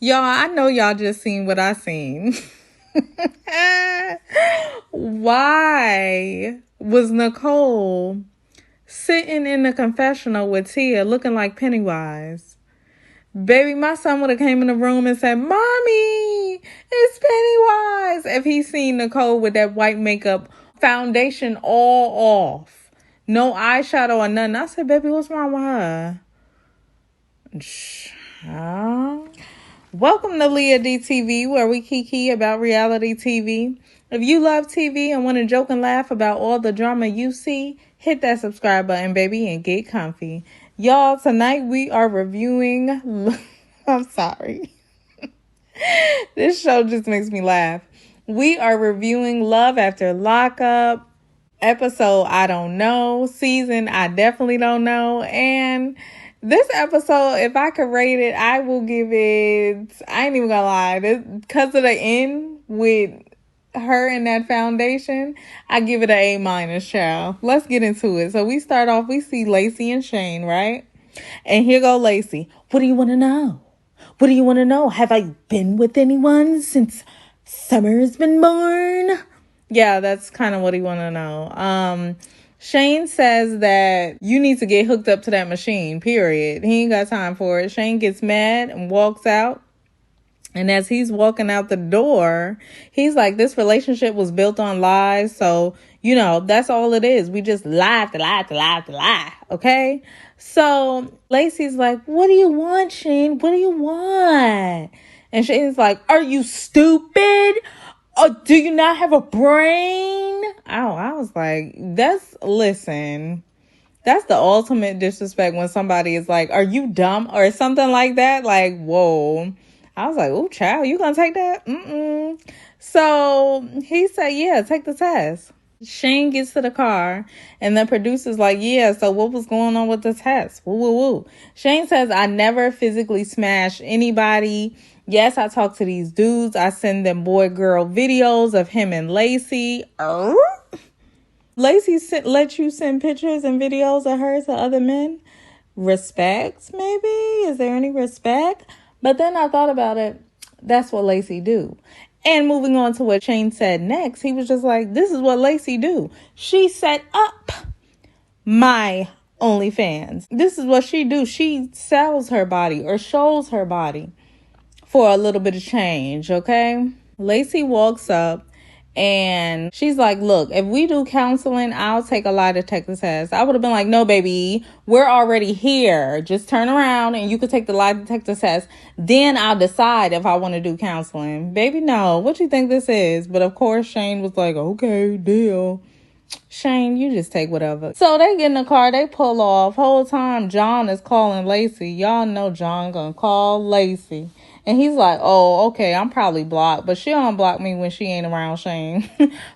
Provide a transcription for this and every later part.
Y'all, I know y'all just seen what I seen. Why was Nicole sitting in the confessional with Tia looking like Pennywise? Baby, my son would have came in the room and said, "Mommy, it's Pennywise," if he seen Nicole with that white makeup, foundation all off. No eyeshadow or nothing. I said, "Baby, what's wrong with her?" Welcome to Leah DTV, where we kiki about reality TV. If you love TV and want to joke and laugh about all the drama you see, hit that subscribe button, baby, and get comfy. Y'all, tonight we are reviewing... I'm sorry. This show just makes me laugh. We are reviewing Love After Lockup, episode I don't know, season I definitely don't know, and... this episode, if I could rate it, I will give it, I ain't even gonna lie, because of the end with her and that foundation, I give it an A-, child. Let's get into it. So we start off, we see Lacey and Shane, right? And here go Lacey. What do you want to know? What do you want to know? Have I been with anyone since Summer's been born? Yeah, that's kind of what he want to know. Shane says that you need to get hooked up to that machine, period. He ain't got time for it. Shane gets mad and walks out. And as he's walking out the door, he's like, this relationship was built on lies. So, that's all it is. We just lie, okay? So Lacey's like, what do you want, Shane? What do you want? And Shane's like, are you stupid? Oh, do you not have a brain? Oh, I was like, that's the ultimate disrespect when somebody is like, are you dumb? Or something like that. Like, whoa. I was like, oh, child, you gonna take that? So he said, yeah, take the test. Shane gets to the car and the producer's like, yeah, so what was going on with the test? Woo. Shane says, I never physically smashed anybody. Yes, I talk to these dudes. I send them boy-girl videos of him and Lacey. Lacey let you send pictures and videos of her to other men? Respect, maybe? Is there any respect? But then I thought about it. That's what Lacey do. And moving on to what Shane said next, he was just like, this is what Lacey do. She set up my OnlyFans. This is what she do. She sells her body or shows her body for a little bit of change, okay? Lacey walks up and she's like, look, if we do counseling, I'll take a lie detector test. I would have been like, no, baby, we're already here. Just turn around and you could take the lie detector test. Then I'll decide if I want to do counseling. Baby, no. What you think this is? But of course, Shane was like, okay, deal. Shane, you just take whatever. So they get in the car, they pull off. Whole time, John is calling Lacey. Y'all know John gonna call Lacey. And he's like, oh, okay, I'm probably blocked. But she don't block me when she ain't around Shane.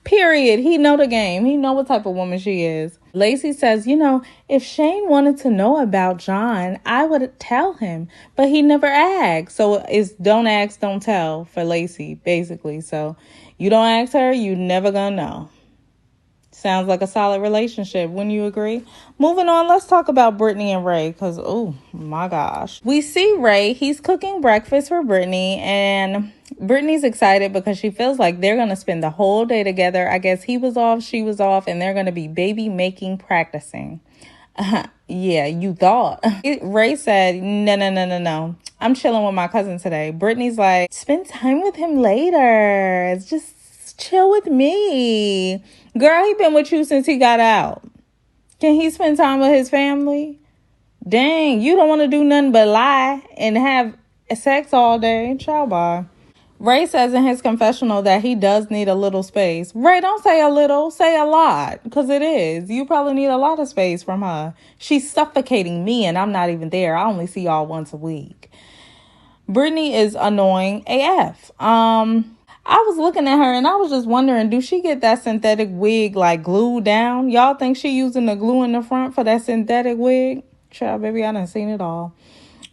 Period. He know the game. He know what type of woman she is. Lacey says, if Shane wanted to know about John, I would tell him. But he never asked. So it's don't ask, don't tell for Lacey, basically. So you don't ask her, you never gonna know. Sounds like a solid relationship. Wouldn't you agree? Moving on, let's talk about Brittany and Ray because, oh, my gosh. We see Ray. He's cooking breakfast for Brittany, and Brittany's excited because she feels like they're going to spend the whole day together. I guess he was off, she was off, and they're going to be baby making practicing. Yeah, you thought. Ray said, no. I'm chilling with my cousin today. Brittany's like, spend time with him later. It's just chill with me. Girl, he been with you since he got out. Can he spend time with his family? Dang, you don't want to do nothing but lie and have sex all day. Ciao, bye. Ray says in his confessional that he does need a little space. Ray, don't say a little, say a lot, because it is. You probably need a lot of space from her. She's suffocating me and I'm not even there. I only see y'all once a week. Brittany is annoying AF. I was looking at her and I was just wondering, do she get that synthetic wig like glued down? Y'all think she using the glue in the front for that synthetic wig? Child, baby, I done seen it all.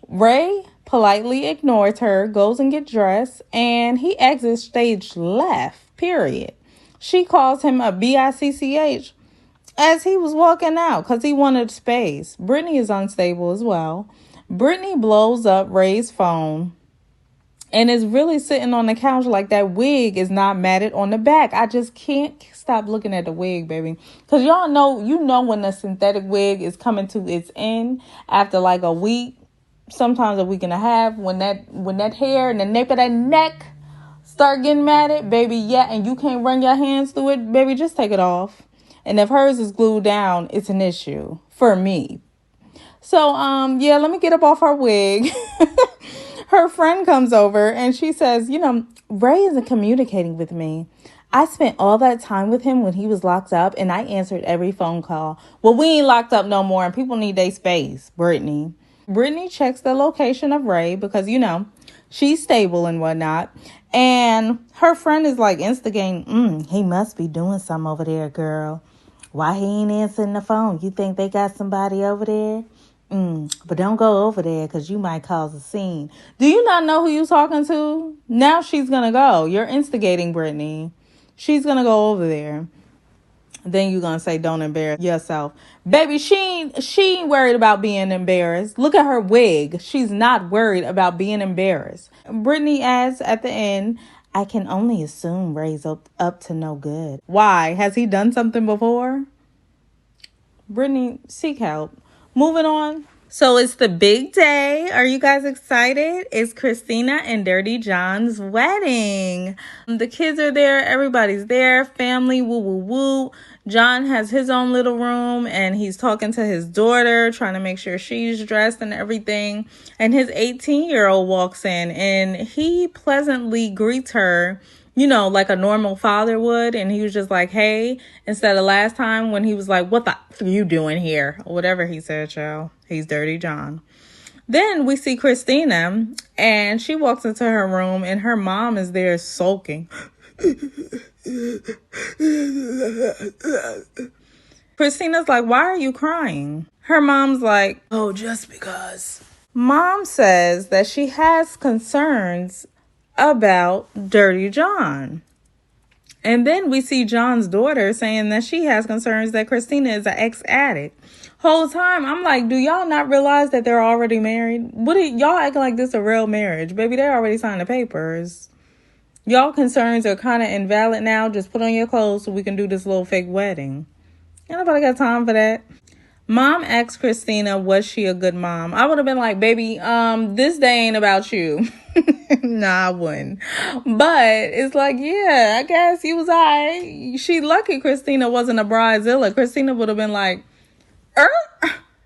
Ray politely ignores her, goes and get dressed, and he exits stage left, period. She calls him a bitch as he was walking out because he wanted space. Brittany is unstable as well. Brittany blows up Ray's phone And it's really sitting on the couch like that wig is not matted on the back. I just can't stop looking at the wig, baby. Because y'all know, when the synthetic wig is coming to its end after like a week, sometimes a week and a half, when that hair and the nape of that neck start getting matted, baby, yeah, and you can't run your hands through it, baby, just take it off. And if hers is glued down, it's an issue for me. So, yeah, let me get up off her wig. Her friend comes over and she says, Ray isn't communicating with me. I spent all that time with him when he was locked up and I answered every phone call. Well, we ain't locked up no more and people need their space, Brittany. Brittany checks the location of Ray because, she's stable and whatnot. And her friend is like instigating, he must be doing something over there, girl. Why he ain't answering the phone? You think they got somebody over there? But don't go over there because you might cause a scene. Do you not know who you're talking to? Now she's going to go. You're instigating Brittany. She's going to go over there. Then you're going to say, don't embarrass yourself. Baby, she ain't worried about being embarrassed. Look at her wig. She's not worried about being embarrassed. Brittany adds at the end, I can only assume Ray's up to no good. Why? Has he done something before? Brittany, seek help. Moving on. So it's the big day. Are you guys excited? It's Christina and Dirty John's wedding. The kids are there. Everybody's there. Family, woo, woo, woo. John has his own little room and he's talking to his daughter, trying to make sure she's dressed and everything. And his 18-year-old walks in and he pleasantly greets her, like a normal father would. And he was just like, hey, instead of last time when he was like, what the f are you doing here? Or whatever he said, child. He's Dirty John. Then we see Christina and she walks into her room and her mom is there sulking. Christina's like, why are you crying? Her mom's like, oh, just because. Mom says that she has concerns about Dirty John. And then we see John's daughter saying that she has concerns that Christina is an ex-addict. Whole time, I'm like, do y'all not realize that they're already married? Y'all acting like this a real marriage? Baby, they already signed the papers. Y'all concerns are kind of invalid now. Just put on your clothes so we can do this little fake wedding. Ain't nobody got time for that. Mom asked Christina, was she a good mom? I would have been like, baby, this day ain't about you. Nah, I wouldn't. But it's like, yeah, I guess you was all right. She lucky Christina wasn't a bridezilla. Christina would have been like,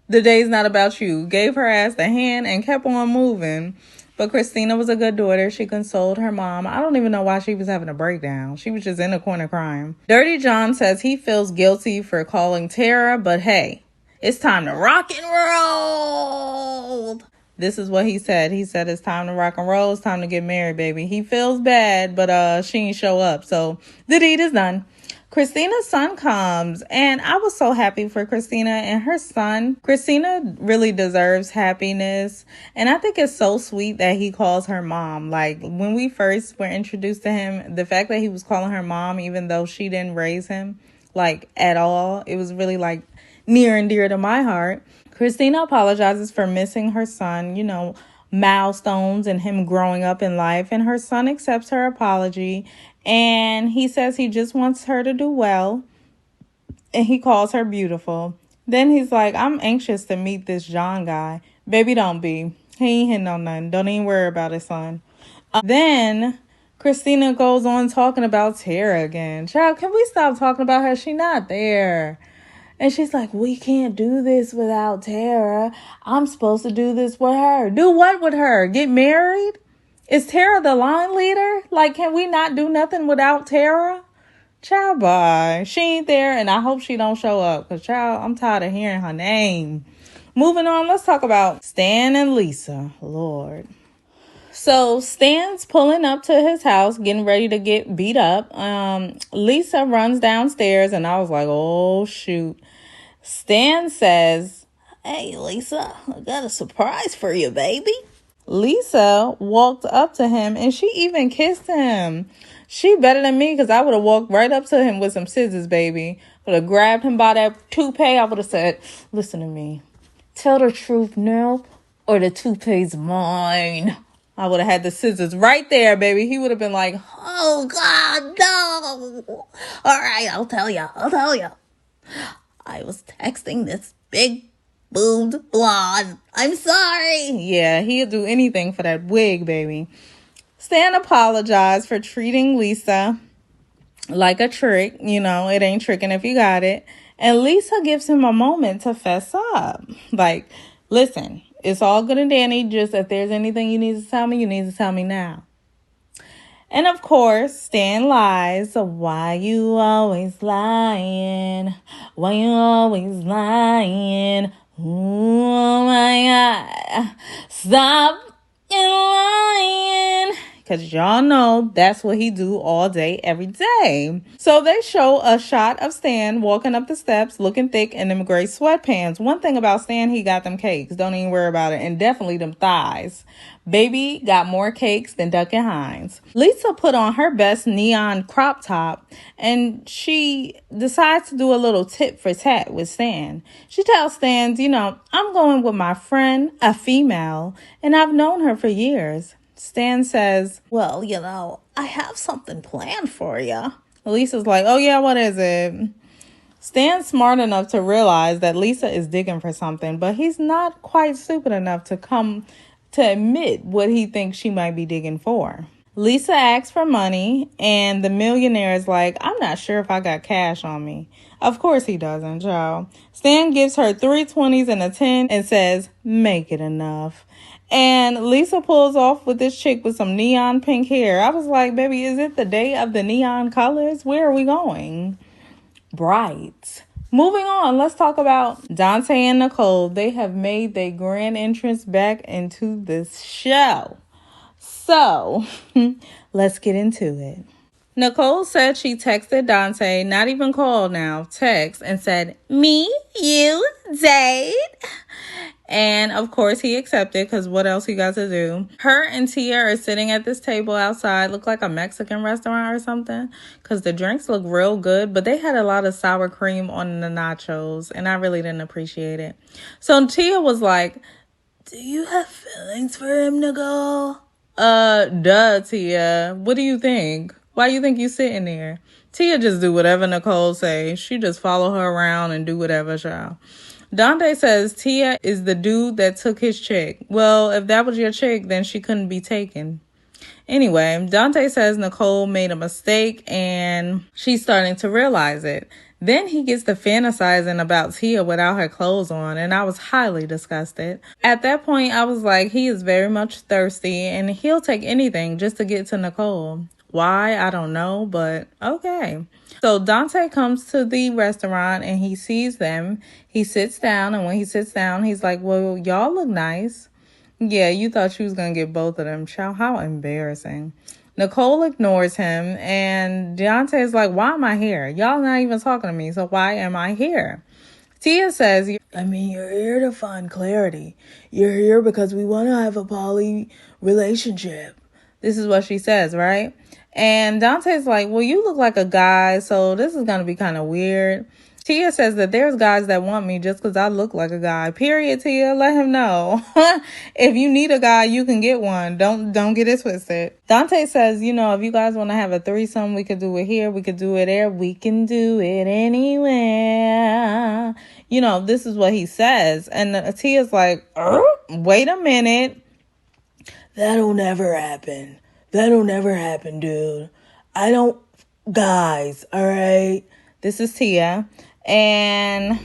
the day's not about you. Gave her ass the hand and kept on moving. But Christina was a good daughter. She consoled her mom. I don't even know why she was having a breakdown. She was just in the corner crying. Dirty John says he feels guilty for calling Tara, but hey, it's time to rock and roll. This is what he said. He said it's time to rock and roll. It's time to get married, baby. He feels bad, but she ain't show up. So the deed is done. Christina's son comes, and I was so happy for Christina and her son. Christina really deserves happiness, and I think it's so sweet that he calls her mom. Like, when we first were introduced to him, the fact that he was calling her mom, even though she didn't raise him, like, at all, it was really, like, near and dear to my heart. Christina apologizes for missing her son, milestones and him growing up in life, and her son accepts her apology. And he says he just wants her to do well. And he calls her beautiful. Then he's like, I'm anxious to meet this John guy. Baby, don't be. He ain't hitting on nothing. Don't even worry about his son. Then Christina goes on talking about Tara again. Child, can we stop talking about her? She not there. And she's like, we can't do this without Tara. I'm supposed to do this with her. Do what with her? Get married? Is Tara the line leader? Like, can we not do nothing without Tara? Child, bye. She ain't there, and I hope she don't show up. Because, child, I'm tired of hearing her name. Moving on, let's talk about Stan and Lisa. Lord. So, Stan's pulling up to his house, getting ready to get beat up. Lisa runs downstairs, and I was like, oh, shoot. Stan says, hey, Lisa, I got a surprise for you, baby. Lisa walked up to him and she even kissed him. She better than me because I would have walked right up to him with some scissors, baby. Would have grabbed him by that toupee. I would have said, listen to me. Tell the truth now or the toupee's mine. I would have had the scissors right there, baby. He would have been like, oh, God, no. All right, I'll tell you. I was texting this big boobed blonde. I'm sorry. Yeah, he'll do anything for that wig, baby. Stan apologized for treating Lisa like a trick. You know, it ain't tricking if you got it. And Lisa gives him a moment to fess up. Like, listen, it's all good and dandy. Just if there's anything you need to tell me, you need to tell me now. And of course, Stan lies. So why you always lying? Why you always lying? Oh my God. Stop lying. Because y'all know that's what he do all day, every day. So they show a shot of Stan walking up the steps, looking thick in them gray sweatpants. One thing about Stan, he got them cakes. Don't even worry about it. And definitely them thighs. Baby got more cakes than Duck and Hines. Lisa put on her best neon crop top, and she decides to do a little tit for tat with Stan. She tells Stan, you know, I'm going with my friend, a female, and I've known her for years. Stan says, well, you know, I have something planned for you. Lisa's like, oh yeah, what is it? Stan's smart enough to realize that Lisa is digging for something, but he's not quite stupid enough to admit what he thinks she might be digging for. Lisa asks for money, and the millionaire is like, I'm not sure if I got cash on me. Of course he doesn't, y'all. Stan gives her 3 20s and a 10 and says, make it enough. And Lisa pulls off with this chick with some neon pink hair. I was like, baby, is it the day of the neon colors? Where are we going? Bright. Moving on, let's talk about Dante and Nicole. They have made their grand entrance back into this show. So, let's get into it. Nicole said she texted Dante, not even called now, text, and said, me, you, date? And of course he accepted, because what else he got to do? Her and Tia are sitting at this table outside, look like a Mexican restaurant or something, because the drinks look real good, but they had a lot of sour cream on the nachos, and I really didn't appreciate it. So Tia was like, do you have feelings for him, Nicole? Duh, Tia. What do you think? Why you think you sitting there? Tia just do whatever Nicole say. She just follow her around and do whatever, child. Dante says Tia is the dude that took his chick. Well, if that was your chick, then she couldn't be taken. Anyway, Dante says Nicole made a mistake and she's starting to realize it. Then he gets to fantasizing about Tia without her clothes on, and I was highly disgusted. At that point, I was like, he is very much thirsty, and he'll take anything just to get to Nicole. Why? I don't know, but okay. So Dante comes to the restaurant, and he sees them. He sits down, and when he sits down, he's like, well, y'all look nice. Yeah, you thought you was going to get both of them. Child, how embarrassing. Nicole ignores him, and Deontay's like, why am I here? Y'all not even talking to me, so why am I here? Tia says, I mean, you're here to find clarity. You're here because we want to have a poly relationship. This is what she says, right? And Dante's like, well, you look like a guy, so this is going to be kind of weird. Tia says that there's guys that want me just because I look like a guy. Period, Tia. Let him know. If you need a guy, you can get one. Don't get it twisted. Dante says, you know, if you guys want to have a threesome, we could do it here. We could do it there. We can do it anywhere. You know, this is what he says. And Tia's like, wait a minute. That'll never happen. That'll never happen, dude. I don't... Guys, all right? This is Tia. And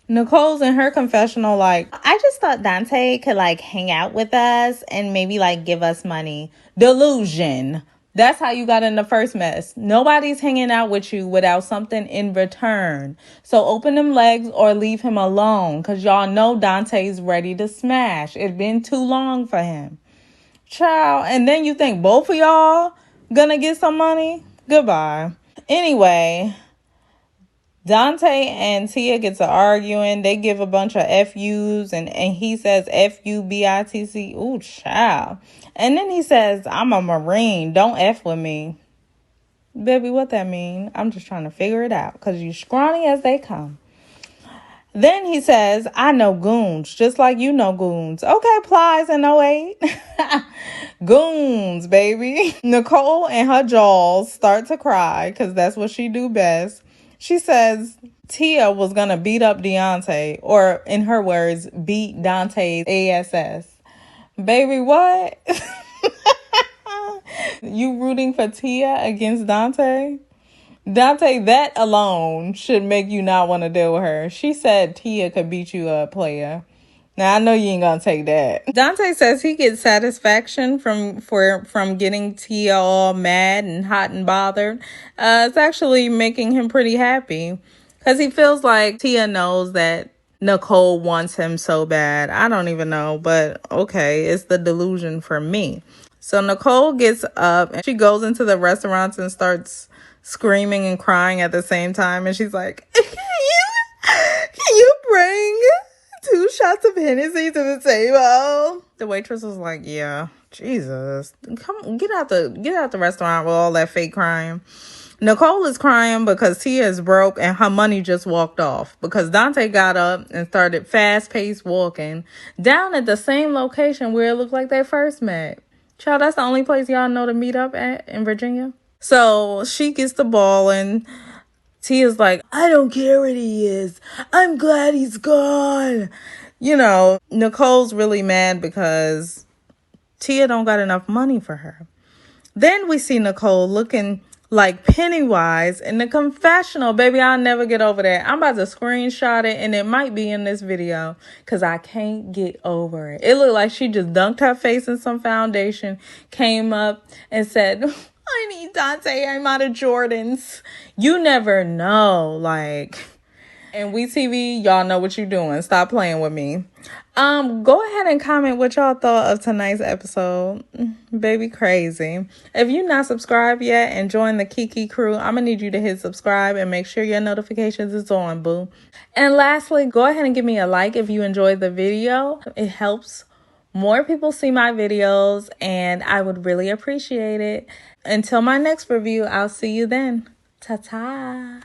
Nicole's in her confessional like, I just thought Dante could like hang out with us and maybe like give us money. Delusion. That's how you got in the first mess. Nobody's hanging out with you without something in return. So open them legs or leave him alone, because y'all know Dante's ready to smash. It's been too long for him. Child. And then you think both of y'all gonna get some money? Goodbye. Anyway, Dante and Tia get to arguing. They give a bunch of FUs, and he says FUBITC. Ooh, child. And then he says, I'm a Marine. Don't F with me. Baby, what that mean? I'm just trying to figure it out, because you scrawny as they come. Then he says, I know goons, just like you know goons. Okay, Plies in '08. Goons, baby. Nicole and her jaws start to cry because that's what she do best. She says Tia was going to beat up Deontay, or in her words, beat Dante's ass. Baby, what? You rooting for Tia against Dante? Dante, that alone should make you not want to deal with her. She said Tia could beat you up, player. Now I know you ain't gonna take that. Dante says he gets satisfaction from getting Tia all mad and hot and bothered. It's actually making him pretty happy because he feels like Tia knows that Nicole wants him so bad. I don't even know, but okay, it's the delusion for me. So Nicole gets up and she goes into the restaurants and starts screaming and crying at the same time. And she's like, can you bring 2 shots of Hennessy to the table? The waitress was like, yeah, Jesus, come get out the restaurant with all that fake crying. Nicole is crying because Tia is broke and her money just walked off because Dante got up and started fast-paced walking down at the same location where it looked like they first met. Child, that's the only place y'all know to meet up at in Virginia. So she gets the ball and Tia's like, I don't care what he is. I'm glad he's gone. You know, Nicole's really mad because Tia don't got enough money for her. Then we see Nicole looking like Pennywise in the confessional. Baby, I'll never get over that. I'm about to screenshot it and it might be in this video because I can't get over it. It looked like she just dunked her face in some foundation, came up and said, I need Dante. I'm out of Jordans. You never know. Like, and WeTV, y'all know what you're doing. Stop playing with me. Go ahead and comment what y'all thought of tonight's episode. Baby crazy. If you're not subscribed yet and join the Kiki crew, I'm gonna need you to hit subscribe and make sure your notifications is on, boo. And lastly, go ahead and give me a like if you enjoyed the video. It helps more people see my videos and I would really appreciate it. Until my next review, I'll see you then. Ta-ta.